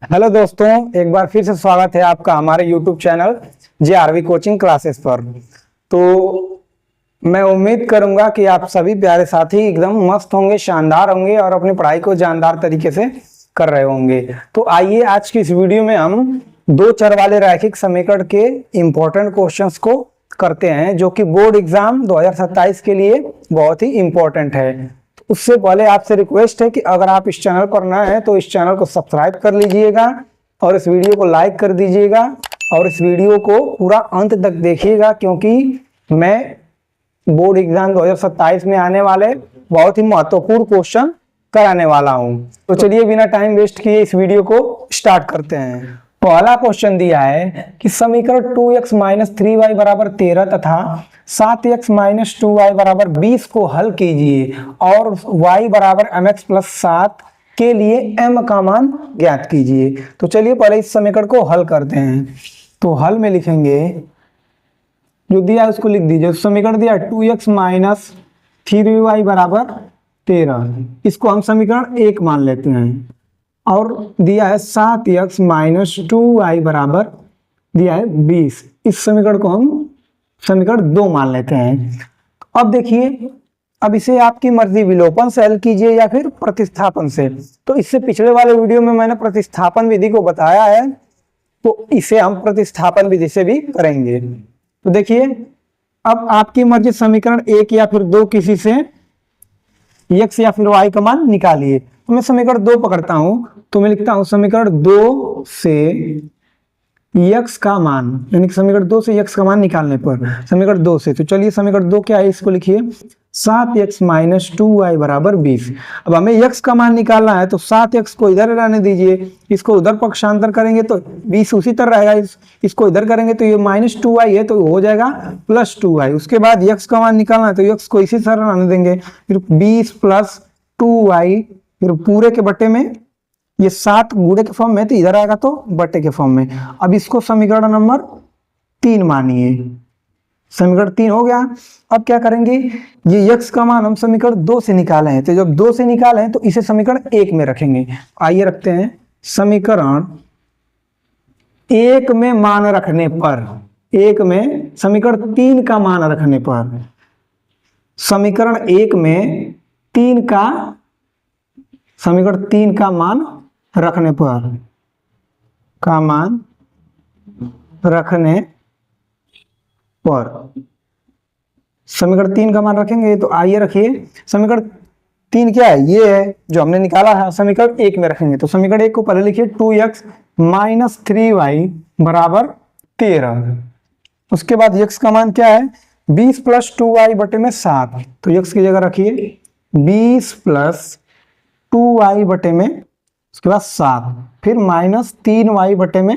Hello दोस्तों, एक बार फिर से स्वागत है आपका हमारे YouTube channel JRV coaching classes पर। तो मैं उम्मीद करूंगा कि आप सभी प्यारे साथी एकदम मस्त होंगे, शानदार होंगे और अपनी पढ़ाई को जानदार तरीके से कर रहे होंगे। तो आइए आज की इस वीडियो में हम दो चर वाले रैखिक समीकरण के इम्पोर्टेंट क्वेश्चंस को करते हैं, जो कि बोर्ड एग्जाम 2027 के लिए बहुत ही इम्पोर्टेंट है। उससे पहले आपसे रिक्वेस्ट है कि अगर आप इस चैनल पर नए हैं तो इस चैनल को सब्सक्राइब कर लीजिएगा और इस वीडियो को लाइक कर दीजिएगा और इस वीडियो को पूरा अंत तक देखिएगा, क्योंकि मैं बोर्ड एग्जाम 2027 में आने वाले बहुत ही महत्वपूर्ण क्वेश्चन कराने वाला हूं। तो चलिए बिना टाइम वेस्ट किए इस वीडियो को स्टार्ट करते हैं। पहला क्वेश्चन दिया है कि समीकरण 2x - 3y बराबर 13 तथा 7x - 2y बराबर 20 को हल कीजिए और y बराबर mx + 7 के लिए m का मान ज्ञात कीजिए। तो चलिए पहले इस समीकरण को हल करते हैं। तो हल में लिखेंगे, जो दिया है उसको लिख दीजिए। समीकरण दिया 2x - 3y बराबर 13, इसको हम समीकरण 1 मान लेते हैं। और दिया है 7x - 2y बराबर दिया है 20, इस समीकरण को हम समीकरण 2 मान लेते हैं। अब देखिए, अब इसे आपकी मर्जी विलोपन से हल कीजिए या फिर प्रतिस्थापन से। तो इससे पिछले वाले वीडियो में मैंने प्रतिस्थापन विधि को बताया है, तो इसे हम प्रतिस्थापन विधि से भी करेंगे। तो देखिए, अब आपकी मर्जी समीकरण 1 या फिर 2 किसी से x या फिर y का मान निकालिए। तो मैं समीकरण 2 पकड़ता हूं, तो मैं लिखता हूं समीकरण 2 से x का मान, यानी कि समीकरण 2 से x का मान निकालने पर समीकरण 2 से, तो चलिए समीकरण 2 क्या है इसको लिखिए। 7x - 2y बराबर 20। अब हमें x का मान निकालना है, तो 7x को इधर रहने दीजिए, इसको उधर पक्षांतर करेंगे तो 20 उसी तरह रहेगा। इसको इधर करेंगे तो ये -2y है, तो हो जाएगा +2y। उसके बाद x का मान निकालना है, तो x को इसी तरह रहने देंगे, फिर 20 + 2y, फिर पूरे के बटे में ये 7 गुणे के फॉर्म में, तो इधर आएगा तो बटे के फॉर्म में। अब इसको समीकरण नंबर 3 मानिए। समीकरण 3 हो गया। अब क्या करेंगे, ये x का मान हम समीकरण 2 से निकाले हैं, तो जब 2 से निकाले हैं तो इसे समीकरण 1 में रखेंगे। आइए रखते हैं। समीकरण 1 में मान रखने पर, 1 में समीकरण 3 का मान रखने पर, समीकरण 1 में 3 का, समीकरण 3 का मान रखने पर, का मान रखने पर समीकरण 3 का मान रखेंगे। तो आइए रखिए, समीकरण 3 क्या है, ये है जो हमने निकाला है, समीकरण 1 में रखेंगे। तो समीकरण 1 को पहले लिखिए, 2x - 3y बराबर 13। उसके बाद x का मान क्या है, 20 + 2y बटे में 7, तो x की जगह रखिए 20 + 2y बटे में, उसके बाद 7, फिर -3y बटे में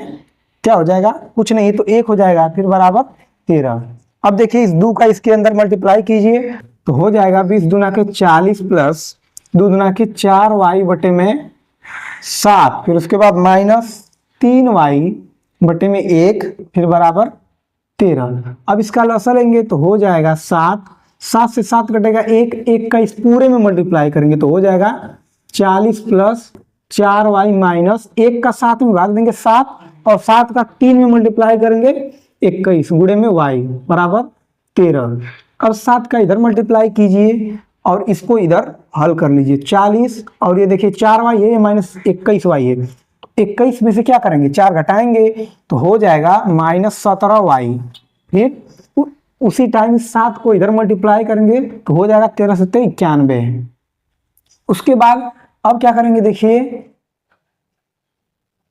क्या हो जाएगा, कुछ नहीं तो 1 हो जाएगा, फिर बराबर 13। अब देखिए इस 2 का इसके अंदर मल्टीप्लाई कीजिए, तो हो जाएगा 20 दूना के 40 + 2 दूना के 4y बटे में 7, फिर उसके बाद -3y बटे में 1, फिर बराबर 13। अब इसका लसा लेंगे तो हो जाएगा 7, 7 से 7 कटेगा 1, 1 का इस पूरे में मल्टीप्लाई करेंगे तो हो जाएगा 40 + 4y - 1 का 7 में भाग देंगे 7, और 7 का 3 में मल्टीप्लाई करेंगे 21 गुणे में y बराबर 13। अब 7 का इधर मल्टीप्लाई कीजिए और इसको इधर हल कर लीजिए। 40 और ये देखिए 4y है, -21y है, 21 में से क्या करेंगे, 4 घटाएंगे तो हो जाएगा -17y। फिर उसी टाइम 7 को इधर मल्टीप्लाई करेंगे तो हो जाएगा 13 × 7 = 91। उसके बाद अब क्या करेंगे, देखिए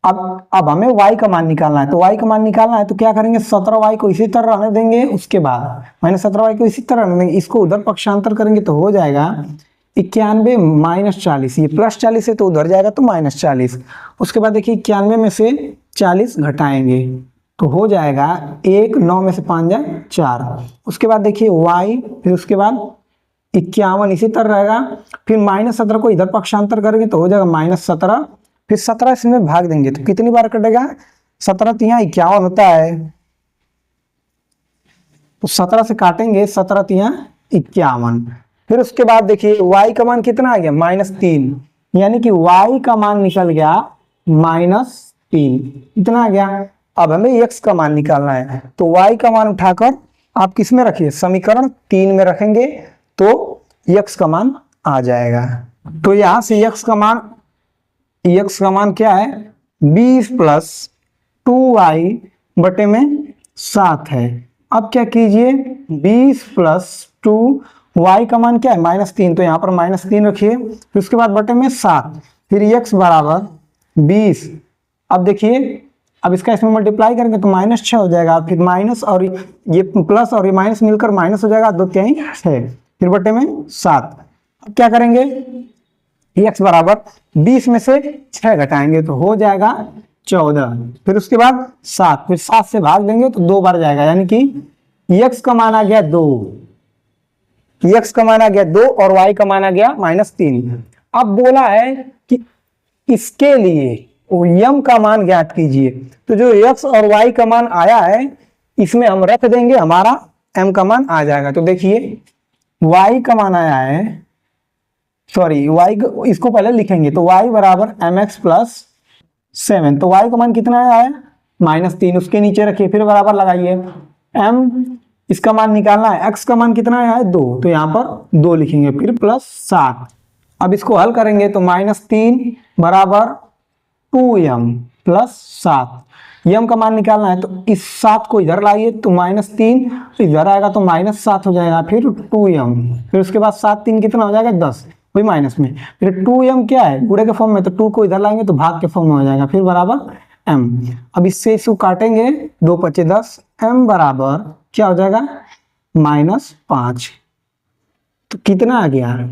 अब हमें y का मान निकालना है। तो y का मान निकालना है तो क्या करेंगे, 17y को इसी तरह रहने देंगे, उसके बाद -17y को इसी तरह रहने देंगे, इसको उधर पक्षांतर करेंगे तो हो जाएगा 91 - 40, ये +40 है तो उधर जाएगा तो -40। उसके बाद देखिए 91 में से 40 घटाएंगे तो हो जाएगा 1, 9 में से 5 जाए 4। उसके बाद देखिए y, फिर उसके बाद 51 इसी तरह रहेगा, फिर -17 को इधर पक्षांतर करेंगे तो हो जाएगा -17, फिर 17 इसमें भाग देंगे तो कितनी बार कटेगा, 17 × 3 = 51 होता है, तो 17 से काटेंगे, 17 × 3 = 51। फिर उसके बाद देखिए y का मान कितना आ गया, -3, यानी कि y का मान निकल गया -3 इतना आ गया। अब हमें x का मान निकालना है, तो y का मान उठाकर आप किस में रखिए, समीकरण 3 में रखेंगे तो x का मान आ जाएगा। तो यहां से x का मान क्या है, 20 + 2y बटे में 7 है। अब क्या कीजिए, 20 + 2y का मान क्या है, -3, तो यहाँ पर -3 रखिए, फिर उसके बाद बटे में 7, फिर x बराबर 20। अब देखिए, अब इसका इसमें मल्टीप्लाई करेंगे तो -6 हो जाएगा, फिर माइनस और ये प्लस और ये माइनस मिलकर माइनस हो जाएगा, 2 तिहाई 6, फिर बटे में 7। अब क्या करेंगे, x बराबर 20 में से 6 घटाएंगे तो हो जाएगा 14, फिर उसके बाद 7, फिर 7 से भाग देंगे तो 2 बार जाएगा, यानी कि x का मान आ गया 2, x का मान आ गया 2 और y का मान आ गया -3। अब बोला है कि इसके लिए m का मान ज्ञात कीजिए, तो जो x और y का मान आया है इसमें हम रख देंगे, हमारा m का मान आ जाएगा। तो देखिए y का मान आया है, सॉरी y इसको पहले लिखेंगे, तो y बराबर mx + 7, तो y का मान कितना आया है, -3, उसके नीचे रखिए, फिर बराबर लगाइए, m इसका मान निकालना है, x का मान कितना आया है 2, तो यहाँ पर 2 लिखेंगे, फिर +7। अब इसको हल करेंगे तो -3 बराबर 2m + 7, m का मान निकालना है, तो इस 7 को इधर लाइए तो -3 इधर आएगा तो -7 हो जाएगा, फिर 2m, फिर उसके बाद 7 3 कितना हो जाएगा 10, वही माइनस में, फिर 2m क्या है गुणे के फॉर्म में, तो 2 को इधर लाएंगे तो भाग के फॉर्म में हो जाएगा, फिर बराबर m। अब इससे इसको काटेंगे, 2 × 5 = 10, m बराबर क्या हो जाएगा -5, तो कितना आ गया,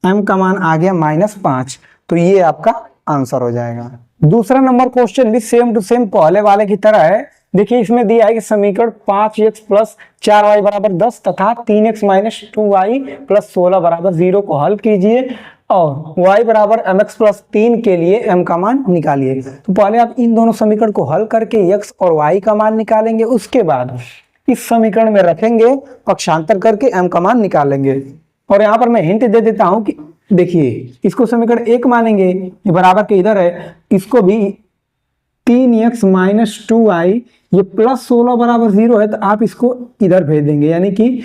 m का मान आ गया -5, तो ये आपका आंसर हो जाएगा। दूसरा नंबर क्वेश्चन भी सेम टू सेम पहले वाले की तरह है। देखिए इसमें दिया है कि समीकरण 5x + 4y = 10 तथा 3x - 2y + 16 = 0 को हल कीजिए और y बराबर mx + 3 के लिए m का मान निकालिए। तो पहले आप इन दोनों समीकरण को हल करके x और y का मान निकालेंगे, उसके बाद इस समीकरण में रखेंगे, पक्षांतर करके m का मान निकालेंगे। और यहाँ पर मैं हिंट दे देता हूं कि देखिए इसको समीकरण 1 मानेंगे, ये बराबर के इधर है, इसको भी 3x - 2y ये +16 = 0 है, तो आप इसको इधर भेज देंगे, यानी कि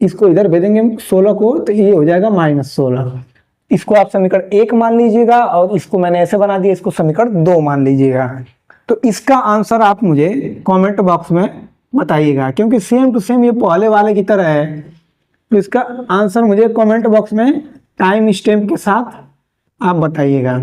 इसको इधर भेजेंगे 16 को, तो ये हो जाएगा -16। इसको आप समीकरण 1 मान लीजिएगा और इसको मैंने ऐसे बना दिया, इसको समीकरण 2 मान लीजिएगा। तो इसका आंसर आप मुझे कमेंट बॉक्स में बताइएगा, क्योंकि सेम टू सेम ये पहले वाले की तरह है, तो इसका आंसर मुझे कमेंट बॉक्स में टाइम स्टैम्प के साथ आप बताइएगा।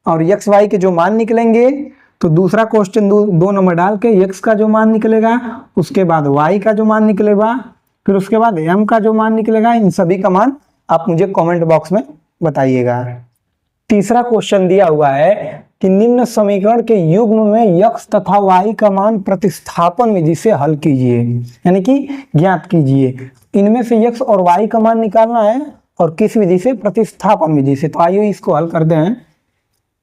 और x y के जो मान निकलेंगे, तो दूसरा क्वेश्चन 2 नंबर डाल के x का जो मान निकलेगा, उसके बाद y का जो मान निकलेगा, फिर उसके बाद m का जो मान निकलेगा, इन सभी का मान आप मुझे कमेंट बॉक्स में बताइएगा। तीसरा क्वेश्चन दिया हुआ है कि निम्न समीकरण के युग्म में x तथा y का मान प्रतिस्थापन विधि से हल कीजिए, यानी कि ज्ञात कीजिए। इनमें से x और y का मान निकालना है और किस विधि से, प्रतिस्थापन विधि से। तो आइए इसको हल करते हैं।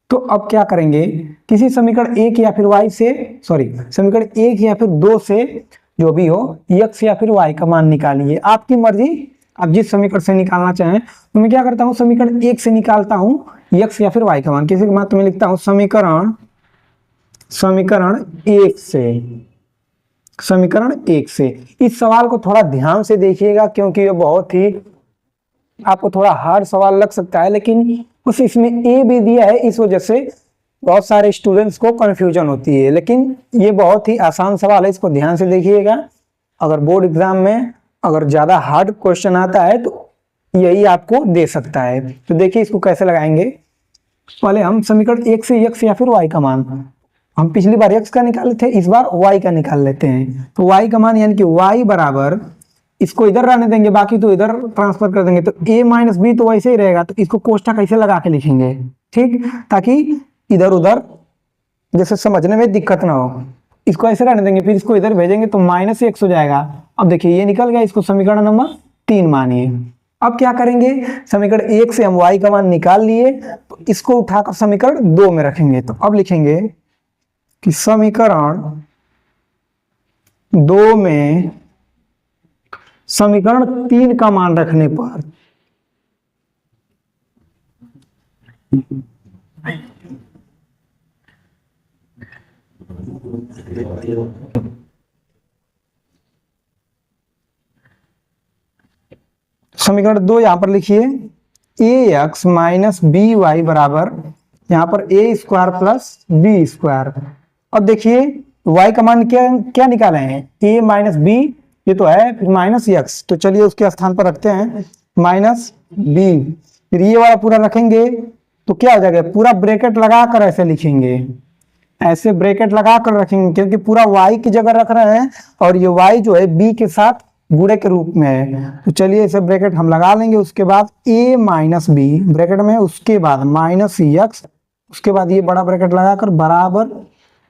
तो अब क्या करेंगे, किसी समीकरण 1 या फिर y से, समीकरण 1 या फिर 2 से जो भी हो, x या फिर y का मान निकालिए, आपकी मर्जी, आप जिस समीकरण से निकालना चाहें। तो मैं क्या करता हूँ, समीकरण 1 से निकालता हूँ x या फिर y का मान, किसी के मान तो मैं लिखता हूँ समीकरण 1 से। इस सवाल को थोड़ा ध्यान से देखिएगा, क्योंकि ये बहुत ही आपको थोड़ा हार्ड सवाल लग सकता है, लेकिन उस इसमें ए भी दिया है, इस वजह से बहुत सारे स्टूडेंट्स को कंफ्यूजन होती है, लेकिन ये बहुत ही आसान सवाल है, इसको ध्यान से देखिएगा। अगर बोर्ड एग्जाम में अगर ज्यादा हार्ड क्वेश्चन आता है तो यही आपको दे सकता है। तो देखिए इसको कैसे लगाएंगे। पहले हम समीकरण 1 से x या फिर y का मान, हम पिछली बार x का निकाले थे, इस बार y का निकाल लेते हैं। तो y का मान यानी कि y बराबर, इसको इधर रहने देंगे, बाकी तो इधर ट्रांसफर कर देंगे, तो a - b तो वैसे ही रहेगा, तो इसको कोष्ठक कैसे लगा के लिखेंगे, ठीक, ताकि इधर उधर जैसे समझने में दिक्कत ना हो। इसको ऐसे रहने देंगे, फिर इसको इधर भेजेंगे तो -x हो जाएगा। अब देखिए ये निकल गया, इसको समीकरण नंबर 3 मानिए। अब क्या करेंगे, समीकरण 1 से हम y का मान निकाल लिए, तो इसको उठाकर समीकरण 2 में रखेंगे। तो अब लिखेंगे कि समीकरण 2 में समीकरण 3 का मान रखने पर समीकरण 2 यहाँ पर लिखिए ए एक्स माइनस बी वाई बराबर यहाँ पर ए स्क्वायर प्लस बी स्क्वायर। अब देखिए y का मान क्या क्या निकाले हैं, a माइनस बी, ये तो है, फिर माइनस एक्स, तो चलिए उसके स्थान पर रखते हैं माइनस बी, फिर ये वाला पूरा रखेंगे तो क्या हो जाएगा, पूरा ब्रैकेट लगा कर ऐसे लिखेंगे, ऐसे ब्रैकेट लगा कर रखेंगे क्योंकि पूरा y की जगह रख रहे हैं और ये y जो है b के साथ गुणे के रूप में है। तो चलिए इसे ब्रैकेट हम लगा लेंगे, उसके बाद a माइनस बी ब्रैकेट में, उसके बाद माइनस एक्स, उसके बाद ये बड़ा ब्रैकेट लगाकर बराबर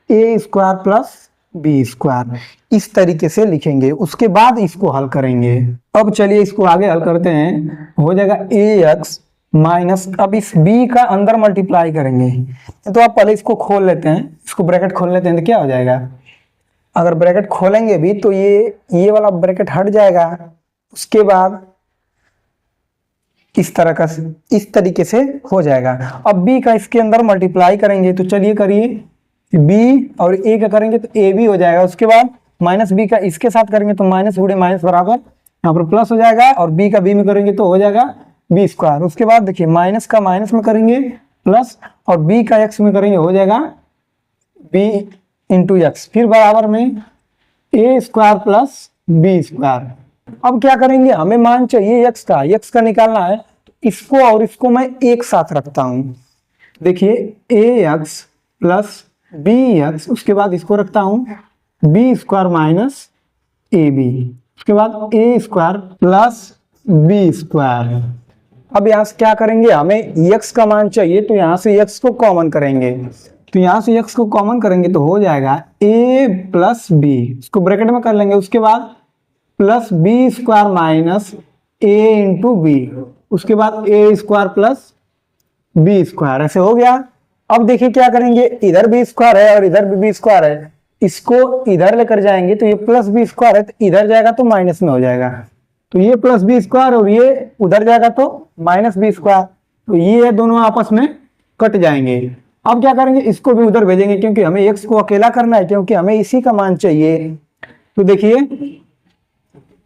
ए स्क्वायर प्लस बी स्क्वायर, इस तरीके से लिखेंगे। उसके बाद इसको हल करेंगे। अब चलिए इसको आगे हल करते हैं, हो जाएगा ए एक्स माइनस, अब इस b का अंदर मल्टीप्लाई करेंगे, तो आप पहले इसको खोल लेते हैं, इसको ब्रैकेट खोल लेते हैं तो क्या हो जाएगा, अगर ब्रैकेट खोलेंगे भी तो ये वाला ब्रैकेट हट जाएगा, उसके बाद इस तरह का, इस तरीके से हो जाएगा। अब b का इसके अंदर मल्टीप्लाई करेंगे, तो चलिए करिए, b और a का करेंगे तो a भी हो जाएगा, उसके बाद माइनस b का इसके साथ करेंगे तो माइनस गुणे माइनस बराबर यहाँ पर प्लस हो जाएगा, और b का b में करेंगे तो हो जाएगा बी स्क्वायर। उसके बाद देखिए माइनस का माइनस में करेंगे प्लस, और b का x में करेंगे हो जाएगा b इंटू एक्स, फिर बराबर में ए स्क्वायर प्लस बी स्क्वायर। अब क्या करेंगे, हमें मान चाहिए x का निकालना है, तो इसको और इसको मैं एक साथ रखता हूं, देखिए A X plus B X, उसके बाद इसको रखता हूं B square minus A B, उसके बाद A square plus B square. अब यहाँ से क्या करेंगे, हमें x का मान चाहिए तो यहाँ से x को कॉमन करेंगे, तो यहाँ से x को कॉमन करेंगे तो हो जाएगा a प्लस बी, इसको ब्रैकेट में कर लेंगे, उसके बाद plus B square minus a into B, उसके बाद a square plus B square, ऐसे हो गया। अब देखिए क्या करेंगे, इधर बी स्क्वायर है और इधर भी बी स्क्वायर है, इसको इधर लेकर जाएंगे तो ये प्लस बी स्क्वायर है, तो इधर जाएगा तो माइनस में हो जाएगा, तो ये प्लस बी स्क्वायर और ये उधर जाएगा तो माइनस बी स्क्वायर, तो ये दोनों आपस में कट जाएंगे। अब क्या करेंगे, इसको भी उधर भेजेंगे क्योंकि हमें x को अकेला करना है, क्योंकि हमें इसी का मान चाहिए। तो देखिए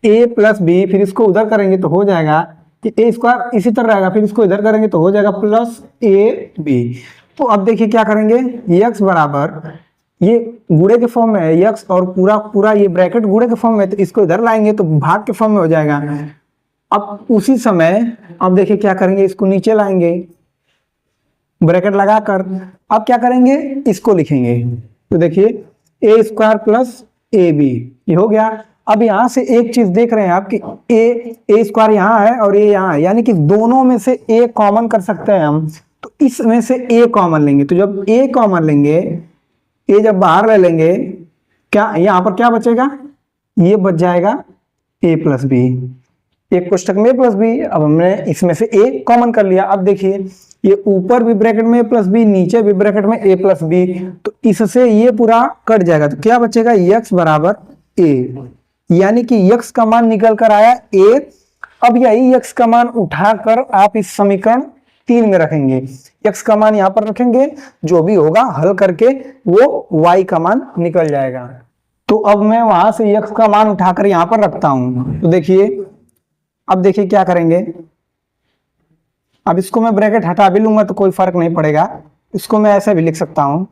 a प्लस बी, फिर इसको उधर करेंगे तो हो जाएगा कि a स्क्वायर इसी तरह रहेगा, फिर इसको इधर करेंगे तो हो जाएगा प्लस ए बी। तो अब देखिए क्या करेंगे, x बराबर, ये गुणे के फॉर्म में है x और पूरा पूरा ये ब्रैकेट गुणे के फॉर्म में, तो इसको इधर लाएंगे तो भाग के फॉर्म में हो जाएगा। अब उसी समय अब देखिए क्या करेंगे, इसको नीचे लाएंगे ब्रैकेट लगाकर, अब क्या करेंगे, इसको लिखेंगे, तो देखिए ए स्क्वायर प्लस ए बी, ये हो गया। अब यहाँ से एक चीज देख रहे हैं आप कि ए स्क्वायर यहाँ है और ए यहाँ है, यानी कि दोनों में से ए कॉमन कर सकते हैं हम, तो इसमें से ए कॉमन लेंगे, तो जब ए कॉमन लेंगे, ए जब बाहर ले लेंगे, क्या यहाँ पर क्या बचेगा, ये बच जाएगा ए प्लस बी, एक कोष्टक में प्लस बी। अब हमने इसमें से ए कॉमन कर लिया। अब देखिए ये ऊपर भी ब्रैकेट में प्लस बी, नीचे भी ब्रैकेट में ए प्लस बी, तो इससे ये पूरा कट जाएगा, तो क्या बचेगा, x बराबर ए, यानी कि x का मान निकल कर आया ए। अब यही x का मान उठाकर आप इस समीकरण 3 में रखेंगे, x का मान यहाँ पर रखेंगे, जो भी होगा हल करके वो y का मान निकल जाएगा। तो अब मैं वहां से x का मान उठाकर यहाँ पर रखता हूं, तो देखिए अब देखिए क्या करेंगे, अब इसको मैं ब्रैकेट हटा भी लूंगा तो कोई फर्क नहीं पड़ेगा, इसको मैं ऐसे भी लिख सकता हूं,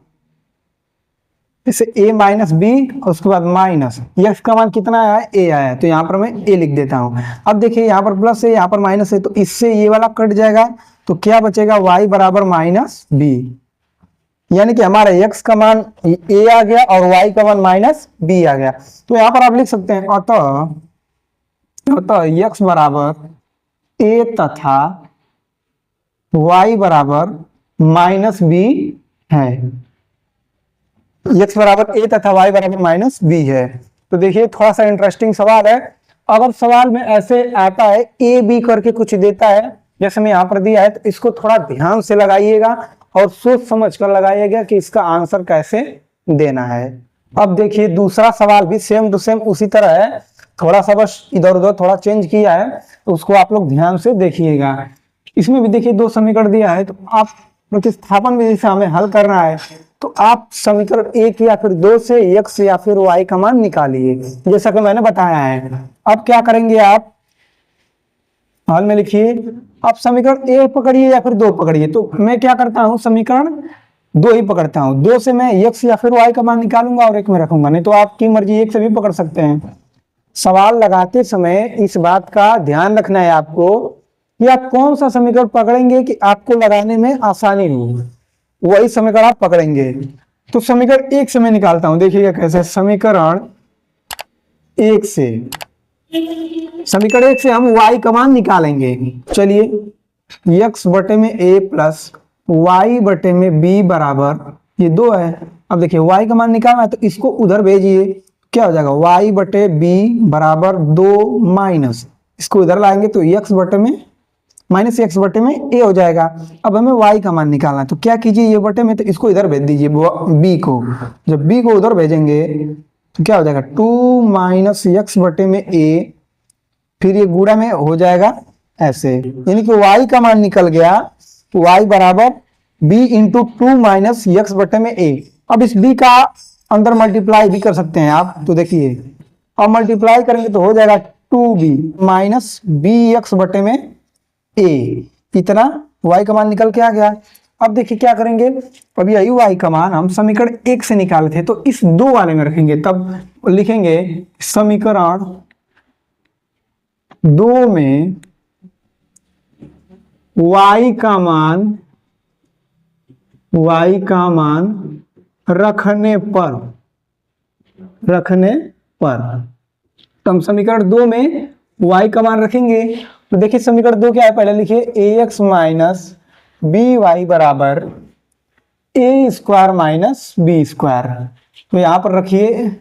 जैसे a माइनस बी और उसके बाद माइनस x का मान कितना आया है, a आया है, तो यहाँ पर मैं a लिख देता हूं। अब देखिए यहाँ पर प्लस है, यहाँ पर माइनस है, तो इससे ये वाला कट जाएगा, तो क्या बचेगा, y बराबर माइनस बी, यानी कि हमारा x का मान a आ गया और y का मान माइनस बी आ गया। तो यहाँ पर आप लिख सकते हैं अतः x बराबर a तथा y बराबर माइनस बी है, x बराबर a तथा y बराबर माइनस बी है। तो देखिए थोड़ा सा इंटरेस्टिंग सवाल है। अगर सवाल में ऐसे आता है a b करके कुछ देता है, जैसे मैं यहाँ पर दिया है, तो इसको थोड़ा ध्यान से लगाइएगा और सोच समझ कर लगाइएगा कि इसका आंसर कैसे देना है। अब देखिए दूसरा सवाल भी सेम टू सेम उसी तरह है, थोड़ा सा बस इधर उधर थोड़ा चेंज किया है, तो उसको आप लोग ध्यान से देखिएगा। इसमें भी देखिए 2 समीकरण दिया है, तो आप प्रतिस्थापन विधि से हमें हल करना है। तो आप समीकरण 1 या फिर 2 से x या फिर y का मान निकालिए, जैसा कि मैंने बताया है। अब क्या करेंगे आप, हाल में लिखिए, आप समीकरण 1 पकड़िए या फिर 2 पकड़िए। तो मैं क्या करता हूं, समीकरण 2 ही पकड़ता हूं। 2 से मैं x या फिर y का मान निकालूंगा और 1 में रखूंगा, नहीं तो आपकी मर्जी 1 से भी पकड़ सकते हैं। सवाल लगाते समय इस बात का ध्यान रखना है आपको कि आप कौन सा समीकरण पकड़ेंगे कि आपको लगाने में आसानी हो, वही समीकरण आप पकड़ेंगे। तो समीकरण 1 से मैं निकालता हूं, देखिएगा कैसे। समीकरण 1 से हम y का मान निकालेंगे। चलिए, x बटे में a प्लस y बटे में b बराबर ये 2 है। अब देखिए y का मान निकालना है तो इसको उधर भेजिए, क्या हो जाएगा, y बटे b बराबर 2 माइनस, इसको इधर लाएंगे तो x बटे में माइनस x बटे में a हो जाएगा। अब हमें y का मान निकालना है तो क्या कीजिए, ये बटे में तो इसको इधर भेज दीजिए b को। जब b को उधर भेजेंगे तो क्या हो जाएगा, 2 माइनस x बटे में a, फिर ये गुणा में हो जाएगा ऐसे, यानी कि y का मान निकल गया, y बराबर b इंटू 2 माइनस x बटे में a। अब इस b का अंदर मल्टीप्लाई भी कर सकते हैं आप, तो देखिए अब मल्टीप्लाई करेंगे तो हो जाएगा 2b माइनस bx बटे में a, इतना y का मान निकल के आ गया। अब देखिए क्या करेंगे, अब यही y का मान हम समीकरण 1 से निकाले थे तो इस 2 वाले में रखेंगे, तब लिखेंगे समीकरण 2 में y का मान रखने पर तो हम समीकरण 2 में y का मान रखेंगे। तो देखिए समीकरण 2 क्या है, पहले लिखिए ax माइनस by बराबर a square minus b square. तो यहां पर रखिए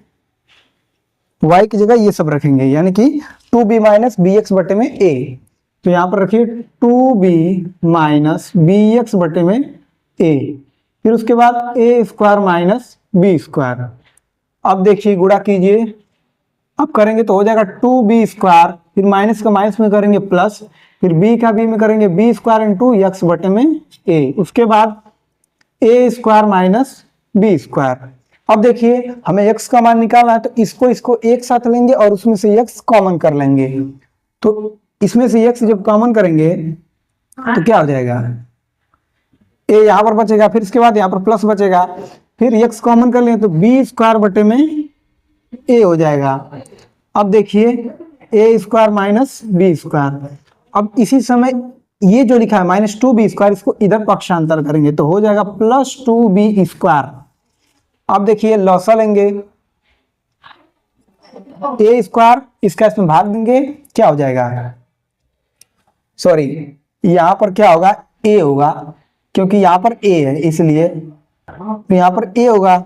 y की जगह ये सब रखेंगे, यानी कि 2b माइनस bx बटे में a। तो यहां पर रखिए 2b माइनस bx बटे में a, फिर उसके बाद a square minus b square. अब देखिए गुणा कीजिए, अब करेंगे तो हो जाएगा 2b स्क्वायर, फिर माइनस का माइनस में करेंगे प्लस, फिर b का b में करेंगे b स्क्वायर इंटू x बटे में a, उसके बाद a square minus b square. अब देखिए हमें x का मान निकालना है तो इसको एक साथ लेंगे और उसमें से x कॉमन कर लेंगे। तो इसमें से x जब कॉमन करेंगे तो क्या हो जाएगा, a यहाँ पर बचेगा, फिर इसके बाद यहाँ पर प्लस बचेगा, फिर x कॉमन कर लेंगे तो b स्क्वायर बटे में a हो जाएगा। अब देखिए a square minus b square. अब इसी समय ये जो लिखा है माइनस 2b स्क्वायर, इसको इधर पक्षांतर करेंगे तो हो जाएगा प्लस 2b स्क्वायर। अब देखिए लॉसा लेंगे, a स्क्वायर इसका इसमें भाग देंगे, क्या हो जाएगा, सॉरी यहाँ पर क्या होगा, a होगा, क्योंकि यहाँ पर a है इसलिए, तो यहाँ पर a होगा।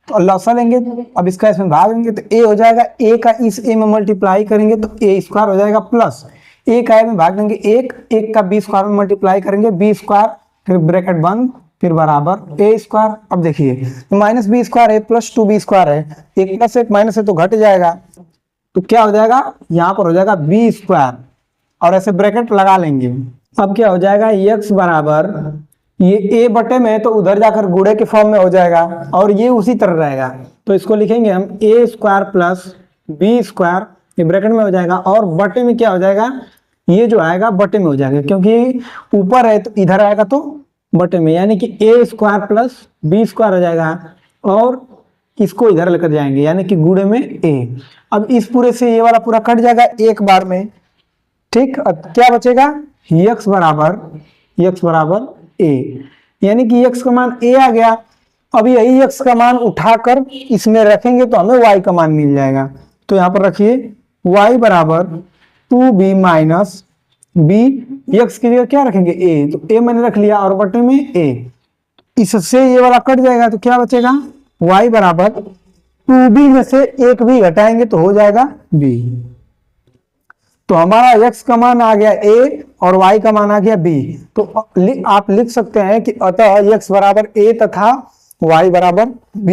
तो लॉसा लेंगे, अब इसका इसमें भाग देंगे तो a हो जाएगा, a का इस a में मल्टीप्लाई करेंगे तो a स्क्वायर हो जाएगा प्लस a का a में भाग देंगे 1 का b स्क्वायर में मल्टीप्लाई करेंगे b स्क्वायर, फिर ब्रैकेट बंद, फिर बराबर a स्क्वायर। अब देखिए माइनस b स्क्वायर है प्लस 2b स्क्वायर है, 1 प्लस 1 माइनस है तो घट जाएगा, तो क्या हो जाएगा, यहाँ पर हो जाएगा b स्क्वायर और ऐसे ब्रैकेट लगा लेंगे। अब क्या हो जाएगा, x बराबर ये a बटे में तो उधर जाकर गुणे के फॉर्म में हो जाएगा और ये उसी तरह रहेगा, तो इसको लिखेंगे हम a square plus b square, ये ब्रैकेट में हो जाएगा, और बटे में क्या हो जाएगा, ये जो आएगा बटे में हो जाएगा, क्योंकि ऊपर है तो इधर आएगा तो बटे में, यानी कि a square plus b square हो जाएगा और इसको इधर लेकर जाएंगे यानी कि गुणे में a। अब इस पूरे से ये वाला पूरा कट जाएगा एक बार में, ठीक। अब क्या बचेगा, x बराबर a, यानी कि x का मान a आ गया। अब यही x का मान उठाकर इसमें रखेंगे तो हमें y का मान मिल जाएगा। तो यहाँ पर रखिए y बराबर 2b माइनस b, x की जगह क्या रखेंगे a, तो a मैंने रख लिया और बटे में a, इससे ये वाला कट जाएगा तो क्या बचेगा, y बराबर 2b में से एक भी घटाएंगे तो हो जाएगा b। तो हमारा x का मान आ गया a और y का मान आ गया b। तो आप लिख सकते हैं कि अतः x बराबर a तथा y बराबर b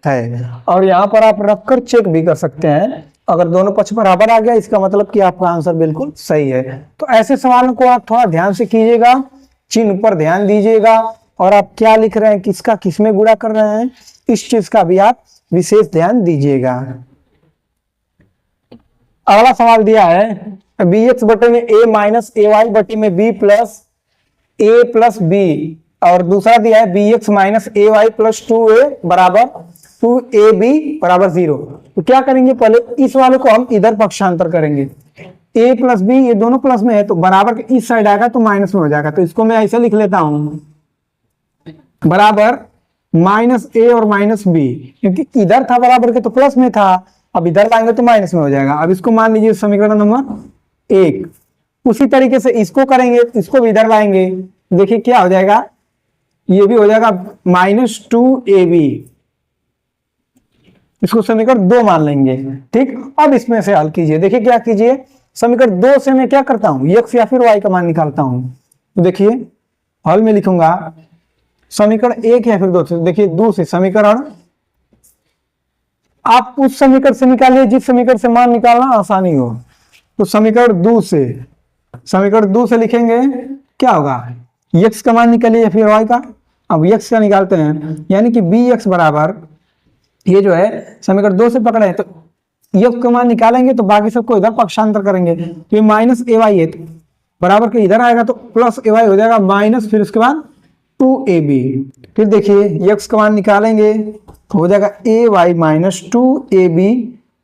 है, और यहाँ पर आप रखकर चेक भी कर सकते हैं, अगर दोनों पक्ष बराबर आ गया इसका मतलब कि आपका आंसर बिल्कुल सही है। तो ऐसे सवालों को आप थोड़ा ध्यान से कीजिएगा, चिन्ह पर ध्यान दीजिएगा और आप क्या लिख रहे हैं, किसका किस में गुणा कर रहे हैं, इस चीज का भी आप विशेष ध्यान दीजिएगा। अगला सवाल दिया है बी एक्स बटे में ए माइनस ए वाई बटे में बी प्लस बी, और दूसरा दिया है बी एक्स माइनस ए वाई प्लस 2a बराबर 2ab बराबर 0। तो क्या करेंगे, पहले इस वाले को हम इधर पक्षांतर करेंगे, a प्लस बी ये दोनों प्लस में है तो बराबर के इस साइड आएगा तो माइनस में हो जाएगा, तो इसको मैं ऐसे लिख लेता हूं बराबर माइनस ए और माइनस बी, क्योंकि इधर था बराबर के तो प्लस में था, अब इधर लाएंगे तो माइनस में हो जाएगा। अब इसको मान लीजिए समीकरण नंबर 1। उसी तरीके से इसको करेंगे, इसको भी इधर लाएंगे, देखिए क्या हो जाएगा, ये भी हो जाएगा -2ab, इसको समीकरण 2 मान लेंगे। ठीक, अब इसमें से हल कीजिए, देखिए क्या कीजिए, समीकरण 2 से मैं क्या करता हूं, x या फिर y का मान निकालता हूं। तो देखिए हल में लिखूंगा समीकरण 1 या फिर 2 से, देखिए 2 से समीकरण, आप उस समीकरण से निकालिए जिस समीकरण से मान निकालना आसानी हो। तो समीकरण 2 से लिखेंगे क्या होगा, x का मान निकालिए या फिर y का। अब x का निकालते हैं, यानी कि bx बराबर, ये जो है समीकरण 2 से पकड़े तो x का मान निकालेंगे तो बाकी सबको इधर पक्षांतर करेंगे, तो ये माइनस ए वाई है तो बराबर के इधर आएगा तो प्लस ए वाई हो जाएगा माइनस, फिर उसके बाद 2ab, फिर देखिए x का मान निकालेंगे तो हो जाएगा ए वाई माइनस 2ab,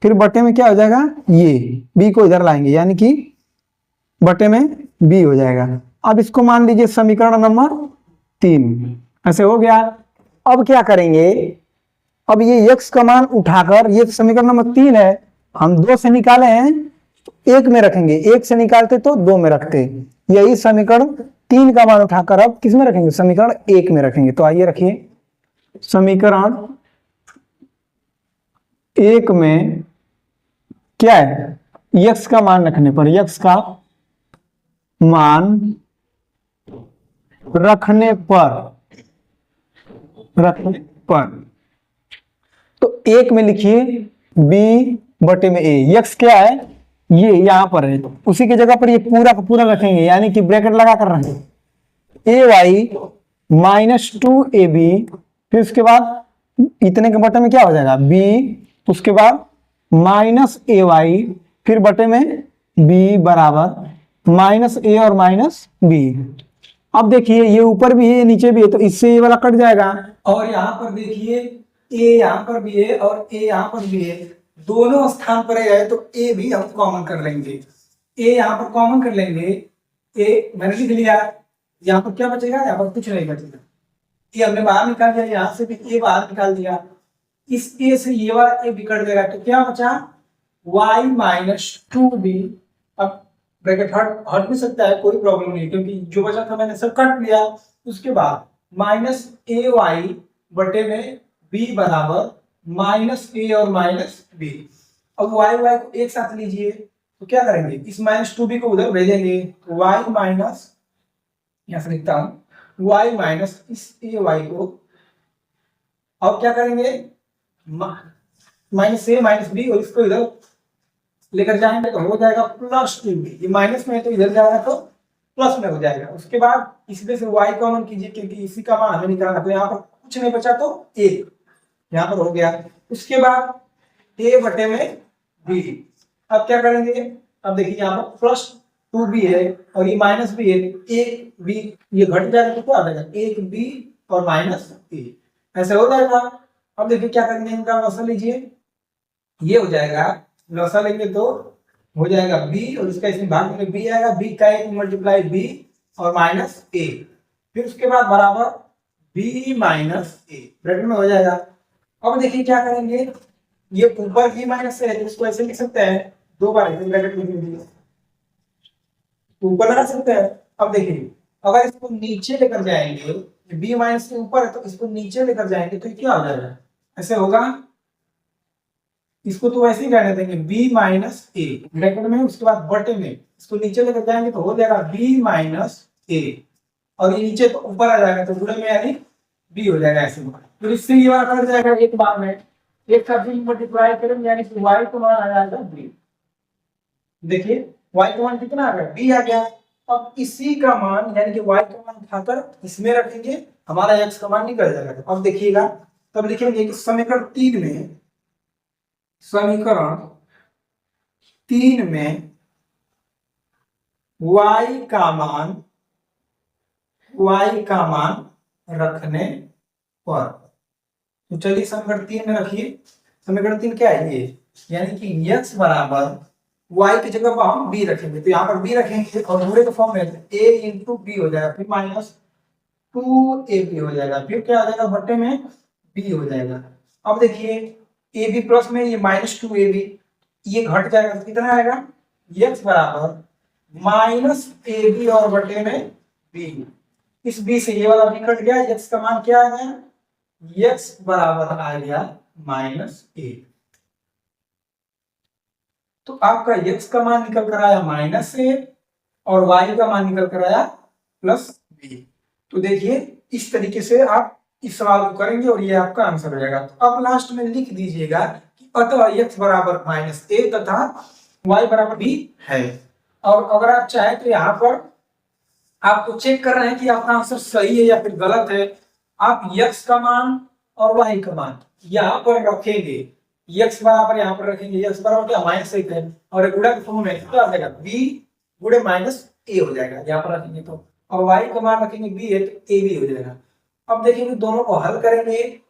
फिर बटे में क्या हो जाएगा, ये b को इधर लाएंगे यानी कि बटे में b हो जाएगा। अब इसको मान लीजिए समीकरण नंबर 3, ऐसे हो गया। अब क्या करेंगे, अब ये x का मान उठाकर, ये समीकरण नंबर 3 है, हम 2 से निकाले हैं तो 1 में रखेंगे, 1 से निकालते तो 2 में रखते, यही समीकरण 3 का मान उठाकर अब किस में रखेंगे, समीकरण 1 में रखेंगे। तो आइए रखिए, समीकरण 1 में क्या है, x का मान रखने पर, x का मान रखने पर तो 1 में लिखिए b बटे में a, x क्या है, ये यहां पर है, तो उसी की जगह पर ये पूरा का पूरा रखेंगे, यानी कि ब्रैकेट लगा कर रखेंगे, ए वाई माइनस 2ab, फिर उसके बाद इतने के बटे में क्या हो जाएगा b, उसके बाद माइनस ए वाई, फिर बटे में b बराबर माइनस ए और माइनस b। अब देखिए ये ऊपर भी है नीचे भी है, तो इससे ये वाला कट जाएगा, और यहाँ पर देखिए a यहाँ पर भी है और a यहाँ पर भी है, दोनों स्थान पर है तो a भी हम कॉमन कर लेंगे, a यहाँ पर कॉमन कर लेंगे, a मैंने लिख लिया, यहाँ पर क्या बचेगा, यहाँ पर कुछ नहीं बचेगा, ये हमने बाहर निकाल दिया, यहाँ से भी a बाहर निकाल दिया, इस a से ये वाला a भी कट जाएगा, तो क्या बचा y माइनस 2b। अब ब्रैकेट हट भी सकता है, कोई प्रॉब्लम नहीं, क्योंकि जो बचा था मैंने सब काट लिया। उसके बाद माइनस ए वाई बटे में b बराबर माइनस ए और माइनस b। अब y y को एक साथ लीजिए तो क्या करेंगे, इस माइनस 2b को उधर भेजेंगे, तो y माइनस, यहां से लिखता हूं y माइनस इस ए वाई को, अब क्या करेंगे माइनस ए माइनस b, और इसको इधर लेकर जाएंगे तो हो जाएगा प्लस 2b, ये माइनस में है तो इधर जाएगा तो प्लस में हो जाएगा। उसके बाद इसमें से y कॉमन कीजिए, क्योंकि इसी का मान हमें निकालना, तो यहाँ पर कुछ नहीं बचा तो 1 यहाँ पर हो गया। उसके बाद a बटे में b, अब क्या करेंगे, अब देखिए यहाँ पर प्लस 2b है और ये माइनस b है, एक b ये घट जाएगा तो क्या आ जाएगा, एक b और माइनस a, ऐसे हो जाएगा। अब देखिए क्या करेंगे, इनका लसा लीजिए, ये हो जाएगा, लसा लेंगे तो हो जाएगा b, और इसका इसमें भाग में b आएगा, b का 1 मल्टीप्लाई b और माइनस a, फिर उसके बाद बराबर b माइनस a, ब्रैकेट में हो जाएगा। अब देखिए क्या करेंगे, ये ऊपर b माइनस है तो इसको ऐसे लिख सकते हैं, 2 बार ऐसे ब्रैकेट में लिख ऊपर लगा सकते हैं। अब देखिए अगर इसको नीचे लेकर जाएंगे, b माइनस के ऊपर है तो इसको नीचे लेकर जाएंगे तो क्या हो जाएगा, ऐसे होगा, इसको तो वैसे ही रहने देंगे b माइनस ए ब्रैकेट में, उसके बाद बटे में इसको नीचे लेकर जाएंगे तो हो जाएगा b माइनस ए, और ये नीचे तो ऊपर आ जाएगा तो बुरे में यानी b हो जाएगा ऐसे। तो इससे ये बार कट जाएगा एक बार में, एक साथ b मल्टीप्लाई करेंगे यानी कि y का मान आ जाएगा b। देखिए y का मान कितना आ गया, b आ गया। अब इसी का मान यानी कि y का मान उठाकर इसमें रखेंगे हमारा एक्स का मान निकल जाएगा। अब देखिएगा, तब लिखेंगे कि समीकरण 3 में y का मान रखने पर, तो चलिए समीकरण 3 में रखिए। समीकरण 3 क्या है ये, यानी कि x बराबर y की जगह पर हम b रखेंगे, तो यहाँ पर b रखेंगे और पूरे के फॉर्म में a इंटू बी हो जाएगा, फिर -2ab हो जाएगा, फिर क्या हो जाएगा बट्टे में b हो जाएगा। अब देखिए ab प्लस में ये -2ab, ये घट जाएगा तो कितना आएगा, x बराबर -ab और बट्टे में b। इस b से ये वाला b कट गया, x का मान क्या आ गया, x बराबर आ गया -a। तो आपका x का मान निकल कर आया -a और y का मान निकल कर आया +b। तो देखिए इस तरीके से आप इस सवाल को करेंगे और ये आपका आंसर हो जाएगा। तो अब लास्ट में लिख दीजिएगा कि अतः x बराबर -a तथा y बराबर b है। और अगर आप चाहें तो यहाँ पर आपको चेक कर रहे हैं कि आपका आंसर सही है या फिर गलत है, आप x का मान और y का मान यहाँ पर रखेंगे, x बराबर यहाँ पर रखेंगे, x बराबर क्या -1 है और गुणा के फॉर्म में क्या आ जाएगा, b गुणे -a हो जाएगा यहाँ पर रखेंगे तो, और y का मान रखेंगे b है तो ab हो जाएगा। अब देखेंगे दोनों को हल करेंगे,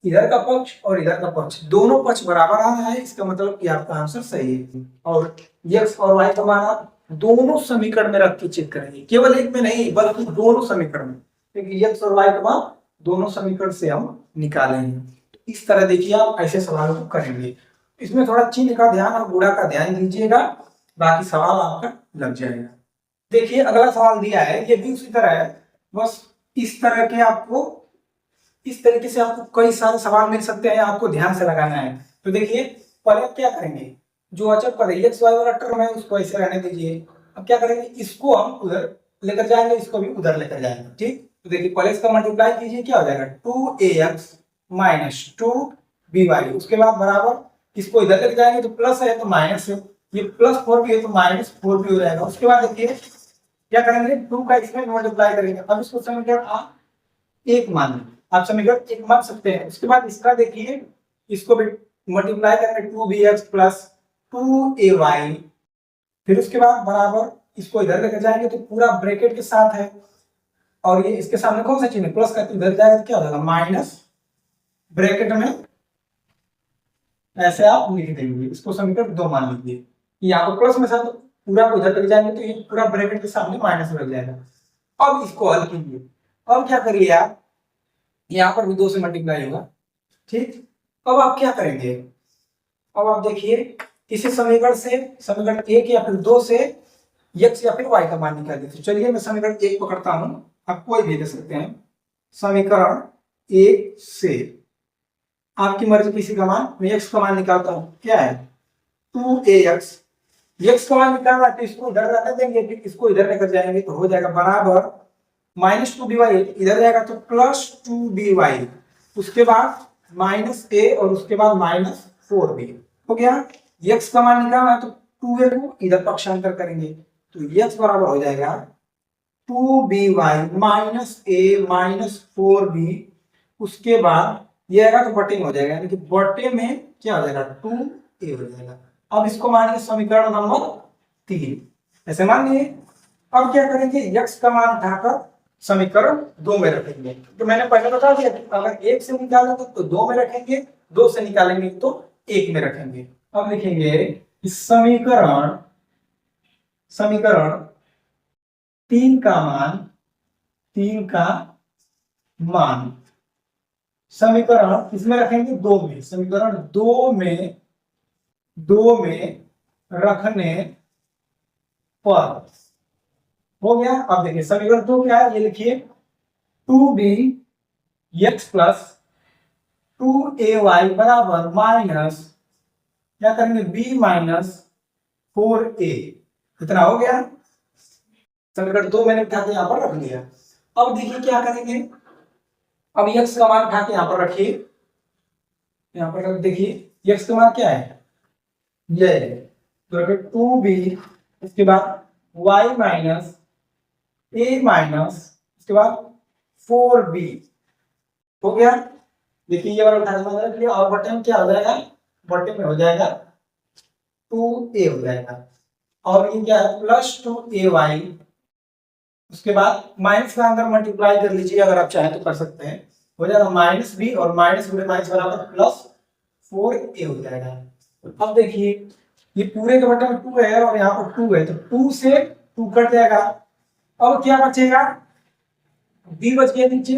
इधर का पक्ष और इधर का पक्ष दोनों पक्ष बराबर आ रहा है, इसका मतलब कि आपका आंसर सही है। और x और y का मान आप दोनों समीकरण में रख के चेक करेंगे, केवल एक में नहीं बल्कि दोनों समीकरण में, क्योंकि x और y का मान दोनों समीकरण से हम निकालेंगे। तो इस तरह देखिए आप ऐसे सवालों को करेंगे। इसमें थोड़ा चिन्ह का ध्यान और गुणा का ध्यान दीजिएगा, बाकी सवाल आपका लग जाएगा। देखिए अगला सवाल दिया है, ये भी उसी तरह है, बस इस तरह के आपको इस तरीके से आपको कई सारे सवाल मिल सकते हैं, आपको ध्यान से लगाना है। तो देखिए पहले आप क्या करेंगे, जो अचर पर x y वाला टर्म है उसको ऐसे रहने दीजिए। अब क्या करेंगे, इसको हम उधर लेकर जाएंगे, इसको भी उधर लेकर जाएंगे, ठीक। तो देखिए पहले इसका मल्टीप्लाई कीजिए, क्या हो जाएगा 2ax - 2by, उसके बाद बराबर इसको इधर लेकर जाएंगे तो प्लस है तो माइनस है, ये +4b है तो -4b हो जाएगा। उसके बाद देखिए क्या करेंगे, 2 का इसमें मल्टीप्लाई करेंगे। अब इसको समीकरण आप 1 मान, आप समीकरण 1 मान सकते हैं। उसके बाद इसका देखिए, इसको भी मल्टीप्लाई करेंगे 2bx + 2ay, फिर उसके बाद बराबर इसको इधर लेकर जाएंगे तो पूरा ब्रैकेट के साथ है, और ये इसके सामने कौन सा चिन्ह है, प्लस का, तो इधर जाएगा तो क्या हो जाएगा माइनस, ब्रैकेट में ऐसे आप लिख देंगे, इसको समीकरण 2 मान लीजिए। यहाँ पर प्लस में था तो पूरा को इधर लेकर जाएंगे तो ये पूरा ब्रैकेट के सामने माइनस लग जाएगा। अब इसको हल कीजिए। अब क्या करिए आप, यहाँ पर भी 2 से मल्टीप्लाई होगा, ठीक। अब आप क्या करेंगे, अब आप देखिए इसी समीकरण से समीकरण 1 या फिर 2 से x या फिर y का मान निकालिए। तो चलिए मैं समीकरण 1 पकड़ता हूं, आप कोई भी दे सकते हैं। समीकरण 1 से आपकी मर्जी किसी का मान, मैं x का मान निकालता हूं, क्या है 2ax, x का मान निकालना है तो इसको इधर रहने देंगे, फिर इसको इधर लेकर जाएंगे तो हो जाएगा बराबर -2by, इधर जाएगा तो +2by, उसके बाद -a और उसके बाद -4b हो गया। x का मान निकालना है तो 2a को इधर पक्षांतर करेंगे तो x बराबर हो जाएगा 2by -a -4b, उसके बाद ये आएगा तो बटे में हो जाएगा, यानी कि बटे में क्या हो जाएगा 2a हो जाएगा। अब इसको मानिए समीकरण नंबर 3, ऐसे मान लिए। अब क्या करेंगे, x का मान उठाकर समीकरण 2 में रखेंगे। तो मैंने पहले बता दिया अगर 1 से निकालेंगे तो 2 में रखेंगे, 2 से निकालेंगे तो 1 में रखेंगे। अब लिखेंगे इस समीकरण 3 का मान समीकरण इसमें रखेंगे 2 में, समीकरण 2 में रखने पर हो गया। अब देखिए समीकरण 2 क्या है, ये लिखिए 2bx + 2ay बराबर माइनस क्या करेंगे b - 4a, इतना हो गया। समीकरण 2 मैंने उठा के यहाँ पर रख लिया। अब देखिए क्या करेंगे, अब x का मान उठा के यहाँ पर रखिए, यहाँ पर देखिए x का मान क्या है, ये तो 2b, उसके बाद y - a उसके बाद 4b हो गया। देखिए ये वाला उठा लिया और बटे में क्या हो जाएगा, बटे में हो जाएगा 2a हो जाएगा। और ये क्या है प्लस 2ay, उसके बाद माइनस का अंदर मल्टीप्लाई कर लीजिए, अगर आप चाहें तो कर सकते हैं, हो जाएगा माइनस बी और माइनस गुणे माइनस बराबर प्लस 4a हो जाएगा। अब देखिए ये पूरे के बटे में 2 है और यहाँ पर 2 है, तो 2 से 2 कट जाएगा। अब क्या बचेगा, b बच गया नीचे,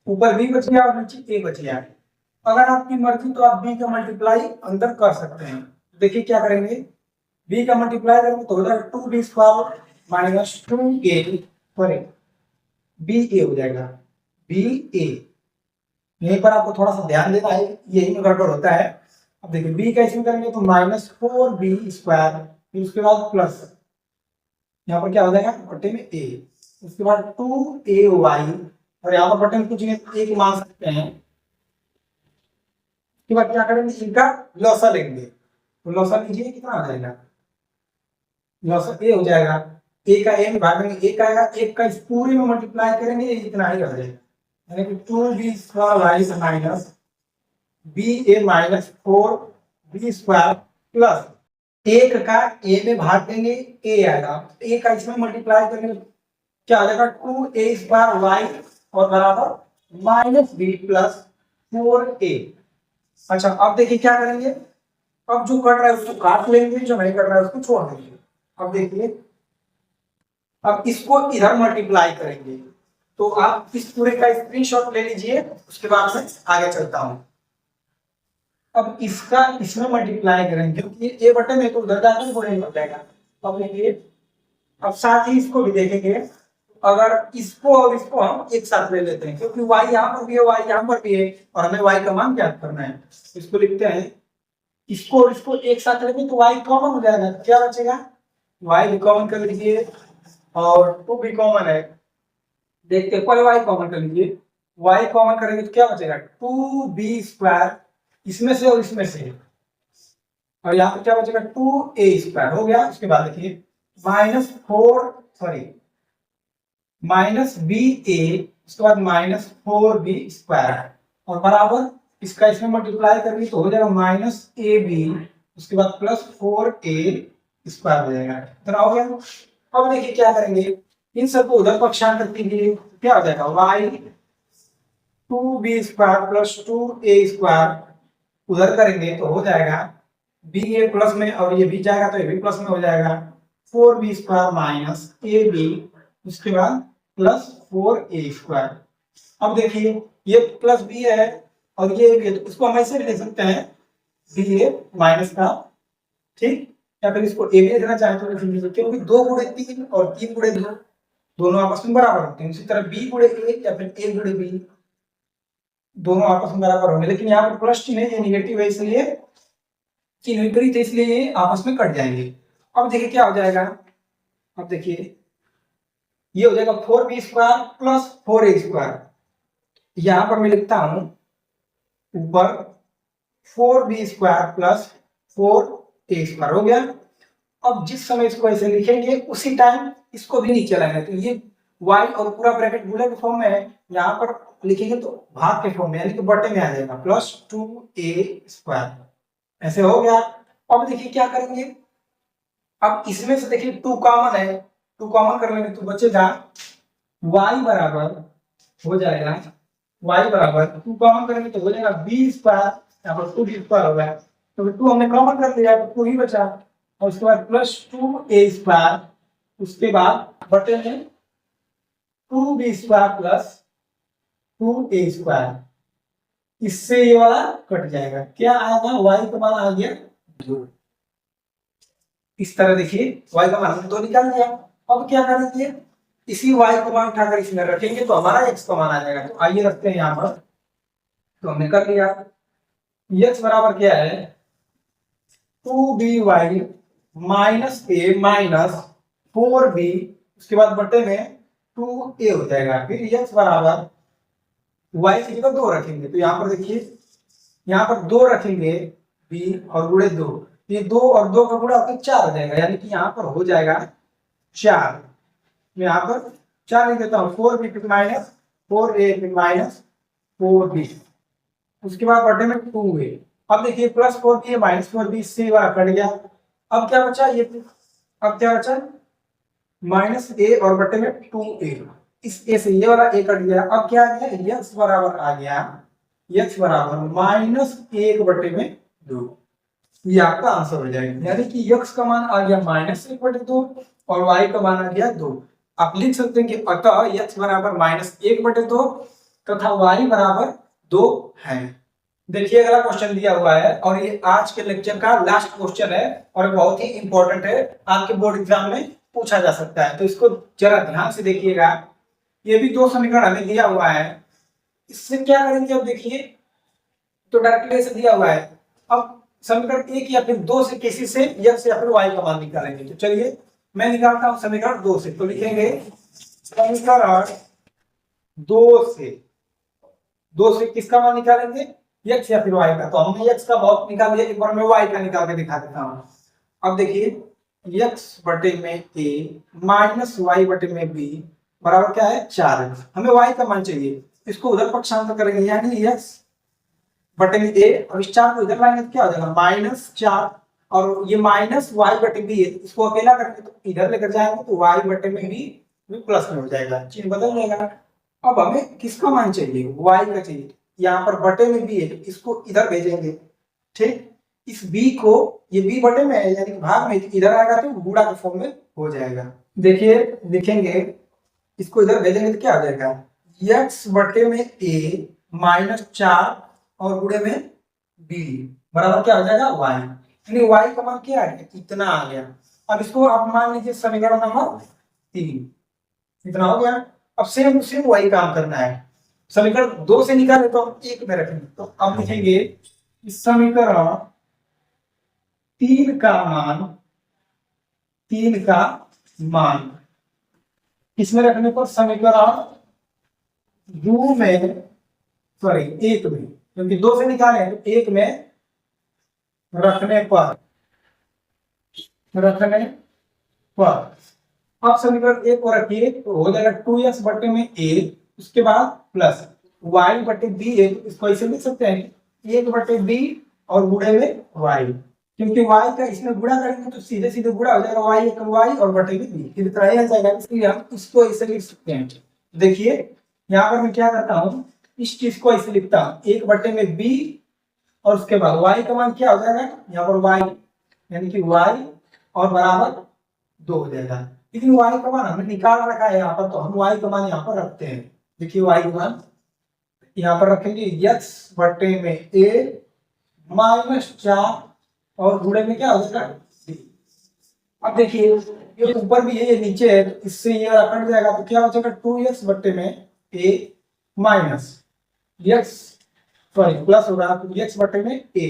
ऊपर b बच गया और नीचे a बच गया। अगर आपकी मर्जी तो आप b का मल्टीप्लाई अंदर कर सकते हैं। देखिए क्या करेंगे, b का मल्टीप्लाई करेंगे तो हो जाएगा 2b square minus 2a, sorry B A हो जाएगा, बी ए। यहीं पर आपको थोड़ा सा ध्यान देना है, यही में गड़बड़ होता है। अब देखिए बी कैसे करेंगे तो माइनस 4b स्क्वायर, फिर उसके बाद प्लस यहाँ पर क्या हो जाएगा बटे में a, उसके बाद 2ay और यहाँ पर बटे में कुछ नहीं एक मान सकते हैं। उसके बाद क्या करेंगे, इनका लॉसा लेंगे, तो लॉसा लीजिए कितना आ जाएगा, लॉसा a हो जाएगा, a का a में भागेंगे एक आएगा, एक का इस पूरे में मल्टीप्लाई करेंगे इतना ही रह जाएगा, यानी कि 2b square minus ba minus 4b square plus एक का a में भाग देंगे a आएगा, a का इसमें मल्टीप्लाई करेंगे क्या आ जाएगा 2a स्क्वायर y और बराबर माइनस b प्लस 4a। अच्छा अब देखिए क्या करेंगे, अब जो कट रहा है उसको काट लेंगे, जो नहीं कट रहा है उसको छोड़ देंगे। अब देखिए अब इसको इधर मल्टीप्लाई करेंगे, तो आप इस पूरे का स्क्रीनशॉट ले लीजिए, उसके बाद मैं आगे चलता हूं। अब इसका इसमें मल्टीप्लाई करेंगे क्योंकि ये बटन है तो उधर जाकर वो नहीं बन जाएगा। अब देखिए अब साथ ही इसको भी देखेंगे, अगर इसको और इसको हम एक साथ ले लेते हैं क्योंकि y यहाँ पर भी है y यहाँ पर भी है और हमें y का मान ज्ञात करना है, इसको लिखते हैं, इसको और इसको एक साथ लेंगे तो y कॉमन हो जाएगा, क्या बचेगा y भी कॉमन कर लीजिए और 2 भी कॉमन है, देखते हैं पहले y कॉमन कर लीजिए, y कॉमन करेंगे तो क्या बचेगा 2b स्क्वायर इसमें से और इसमें से, और यहाँ पे क्या बचेगा 2a स्क्वायर हो गया। उसके बाद देखिए माइनस बी ए, उसके बाद माइनस 4b स्क्वायर और बराबर इसका इसमें मल्टीप्लाई करेंगे तो हो जाएगा माइनस ए बी, उसके बाद प्लस 4a स्क्वायर हो जाएगा, इतना हो गया। अब देखिए क्या करेंगे, इन सबको उधर पक्षांतर कीजिए, क्या हो जाएगा y 2b square plus 2a square, उधर करेंगे तो हो जाएगा b ए प्लस में और ये b जाएगा तो ये भी प्लस में हो जाएगा 4b square minus A B, उसके बाद प्लस 4a स्क्वायर। अब देखिए ये प्लस b है और ये भी है तो इसको हम ऐसे भी लिख सकते हैं b ए माइनस का, ठीक, या फिर इसको a भी लिखना चाहे तो लिख लीजिए क्योंकि 2 गुणे 3 और 3 गुणे 2 दोनों आपस में बराबर होते हैं, इसी तरह b गुणे a या फिर a गुणे b दोनों आपस में बराबर होंगे, लेकिन यहाँ पर प्लस चिन्ह है ये नेगेटिव है इसलिए चिन्ह विपरीत है इसलिए ये आपस में कट जाएंगे। अब देखिए क्या हो जाएगा, अब देखिए ये हो जाएगा 4b square plus 4a square, यहां पर मैं लिखता हूं ऊपर 4b square plus 4a square हो गया। अब जिस समय इसको ऐसे लिखेंगे उसी टाइम इसको भी नीचे लाएंगे, तो ये y और पूरा ब्रैकेट गुणे के फॉर्म में है, यहाँ पर लिखेंगे तो भाग के फॉर्म में यानी कि बटे में आ जाएगा प्लस 2a स्क्वायर, ऐसे हो गया। अब देखिए क्या करेंगे, अब इसमें से देखिए 2 कॉमन है, 2 कॉमन कर लेंगे तो बचेगा y बराबर हो जाएगा, y बराबर 2 कॉमन करेंगे तो हो जाएगा b स्क्वायर, यहाँ पर 2b स्क्वायर हो गया तो 2 हमने कॉमन कर लिया तो 2 ही बचा, और उसके बाद प्लस 2a स्क्वायर, उसके बाद बटे में 2b square plus 2a square, इससे ये वाला कट जाएगा, क्या आएगा y का मान आ गया 2। इस तरह देखिए y का मान हमने 2 निकाल लिया। अब क्या करेंगे, इसी y को मान उठाकर इसमें रखेंगे तो हमारा x का मान आ जाएगा, तो आइए रखते हैं यहाँ पर, तो हमने कर लिया x बराबर क्या है 2by minus a minus 4b, उसके बाद बटे में 2a हो जाएगा, फिर x बराबर y की जगह 2 रखेंगे तो यहाँ पर देखिए यहाँ पर 2 रखेंगे b और गुणे 2, ये 2 और 2 का गुणा होकर 4 हो जाएगा, यानी कि यहाँ पर हो जाएगा 4, मैं यहाँ पर 4 लिख देता हूँ 4b minus 4a minus 4b, उसके बाद बटे में 2a। अब देखिए प्लस 4b माइनस 4b, इससे वाला कट गया। अब क्या बचा ये, अब क्या बचा माइनस a और बटे में 2a, इस a से ये वाला a कट गया। अब क्या आ गया, x बराबर आ गया, x बराबर माइनस 1/2। ये आपका आंसर हो जाएगा, यानी कि x का मान आ गया माइनस 1/2 और y का मान आ गया 2। आप लिख सकते हैं कि अतः x बराबर माइनस 1/2 तथा y बराबर 2 है। देखिए अगला क्वेश्चन दिया हुआ है और ये आज के लेक्चर का लास्ट क्वेश्चन है और बहुत ही इंपॉर्टेंट है, आपके बोर्ड एग्जाम में पूछा जा सकता है, तो इसको जरा ध्यान से देखिएगा। ये भी दो समीकरण हमें दिया हुआ है, इससे क्या करेंगे अब देखिए, तो डायरेक्टली ऐसे दिया हुआ है। अब समीकरण एक या फिर दो से किसी से x या फिर y का मान निकालेंगे। तो चलिए मैं निकालता हूं समीकरण दो से, तो लिखेंगे समीकरण दो से किसका मान निकालेंगे, x या फिर y का। तो हमने x का बहुत निकाल दिया, एक बार मैं y का निकाल के दिखा देता हूं। अब देखिए x बटे में a माइनस y बटे में b बराबर क्या है 4। हमें y का मान चाहिए, इसको उधर पक्षांतर करेंगे, यानी x बटे में a और इस 4 को इधर लाएंगे तो क्या हो जाएगा माइनस 4, और ये माइनस y बटे b है, इसको अकेला करेंगे तो इधर लेकर जाएंगे तो y बटे में b प्लस में हो जाएगा, चिन्ह बदल जाएगा। अब हमें किसका मान चाहिए, y का चाहिए। यहाँ पर बटे में b है, इसको इधर भेजेंगे, ठीक। इस b को, ये b बटे में है यानी भाग में, इधर आएगा तो गुणा के फॉर्म में हो जाएगा। देखिए लिखेंगे, इसको इधर भेजेंगे तो क्या हो जाएगा, x बटे में a माइनस 4 और गुणे में b बराबर क्या हो जाएगा y, यानी y का मान क्या आ गया, इतना आ गया। अब इसको आप मान लीजिए समीकरण नंबर 3, इतना हो गया। अब सेम वही काम करना है, समीकरण 2 से निकाले तो हम 1 में रखेंगे। तो अब लिखेंगे इस समीकरण 3 का मान किसमें रखने पर, समीकरण 2 में, सॉरी 1 में, क्योंकि 2 से निकाले तो 1 में रखने पर अब समीकरण 1 को रखिए तो हो जाएगा 2x बटे में a, उसके बाद प्लस y बटे b है, इसको ऐसे लिख सकते हैं 1 बटे b और गुणे में y, क्योंकि y का इसमें गुणा करेंगे तो सीधे सीधे गुणा हो जाएगा, y एक y और बटे में b, फिर तरह आ जाएगा, इसलिए हम इसको ऐसे लिख सकते हैं। देखिए यहाँ पर मैं क्या करता हूँ, इस चीज को ऐसे लिखता हूँ 1 बटे में b और उसके बाद y का मान क्या हो जाएगा, यहाँ पर y यानी कि y और बराबर 2 हो जाएगा। लेकिन y का मान हमने निकाल रखा है यहाँ पर, तो हम y का मान यहाँ पर रखते हैं। देखिए y का मान यहाँ पर रखेंगे x बटे में a माइनस 4 और गुणे में क्या हो जाएगा। अब देखिए ये ऊपर भी है ये नीचे है, तो इससे ये कट जाएगा तो क्या हो जाएगा 2x बटे में a minus x, sorry plus होगा तो x बटे में a।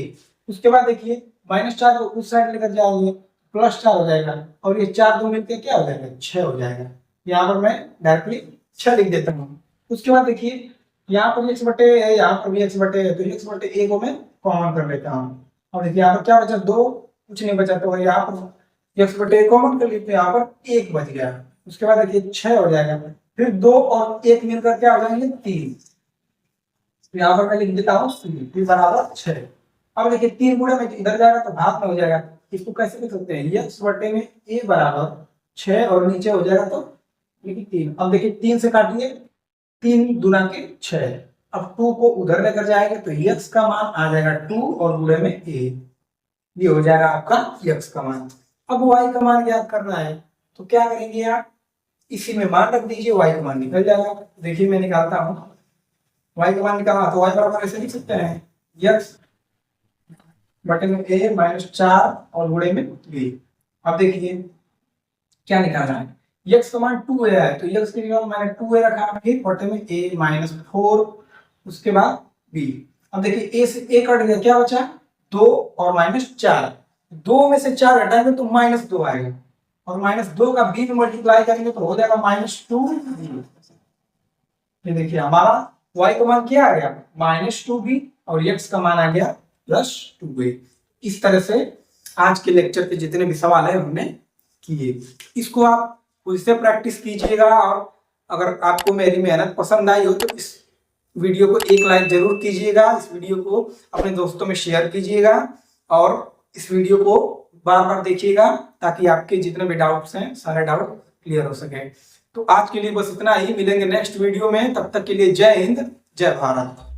उसके बाद देखिए माइनस 4 को उस साइड लेकर जाएंगे प्लस 4 हो जाएगा, और ये 4 दो मिलकर क्या हो जाएगा 6 हो जाएगा। यहाँ पर मैं डायरेक्टली 6 लिख देता हूँ। उसके बाद देखिए यहाँ पर x बटे है, यहाँ पर भी x बटे है, तो x बटे a को मैं कॉमन कर लेता हूँ। और देखिए यहाँ पर क्या बचा 2, कुछ नहीं बचा, तो यहाँ पर x बटे a कॉमन कर लेते, यहाँ पर 1 बच गया। उसके बाद देखिए 6 हो जाएगा, फिर 2 और 1 मिलकर क्या हो जाएंगे 3, यहाँ पर मैं लिख देता हूँ 3 बराबर 6। अब देखिए 3 गुणे में इधर जाएगा तो भाग में हो जाएगा, इसको कैसे लिख सकते हैं x बटे में a बराबर 6 और नीचे हो जाएगा तो 3। अब देखिए 3 से काटिए, 3 दूना के 6, अब 2 को उधर लेकर जाएंगे तो x का मान आ जाएगा 2 और गुणे में a, ये हो जाएगा आपका x का मान। अब y का मान ज्ञात करना है तो क्या करेंगे आप, इसी में मान रख दीजिए, y का मान निकल जाएगा। देखिए मैं निकालता हूँ, y का मान निकालना तो y बराबर ऐसे लिख सकते हैं x बटे में a माइनस 4 और गुणे में b। अब देखिए क्या निकालना है, x का मान 2a है तो x की जगह मैंने 2a रखा है बटे में a माइनस 4, उसके बाद b। अब देखिए a से a कट गया, क्या बचा 2 और माइनस 4, 2 में से 4 हटाएंगे तो माइनस 2 आएगा, और माइनस 2 का b में मल्टीप्लाई करेंगे तो हो जाएगा माइनस 2b। ये देखिए हमारा y का मान क्या आ गया माइनस 2b और x का मान आ गया प्लस 2a। इस तरह से आज के लेक्चर के जितने भी सवाल है हमने किए, इसको आप खुद से प्रैक्टिस कीजिएगा और अगर आपको मेरी मेहनत पसंद आई हो तो इस वीडियो को एक लाइक जरूर कीजिएगा, इस वीडियो को अपने दोस्तों में शेयर कीजिएगा और इस वीडियो को बार बार देखिएगा ताकि आपके जितने भी डाउट्स हैं सारे डाउट क्लियर हो सके। तो आज के लिए बस इतना ही, मिलेंगे नेक्स्ट वीडियो में, तब तक के लिए जय हिंद जय भारत।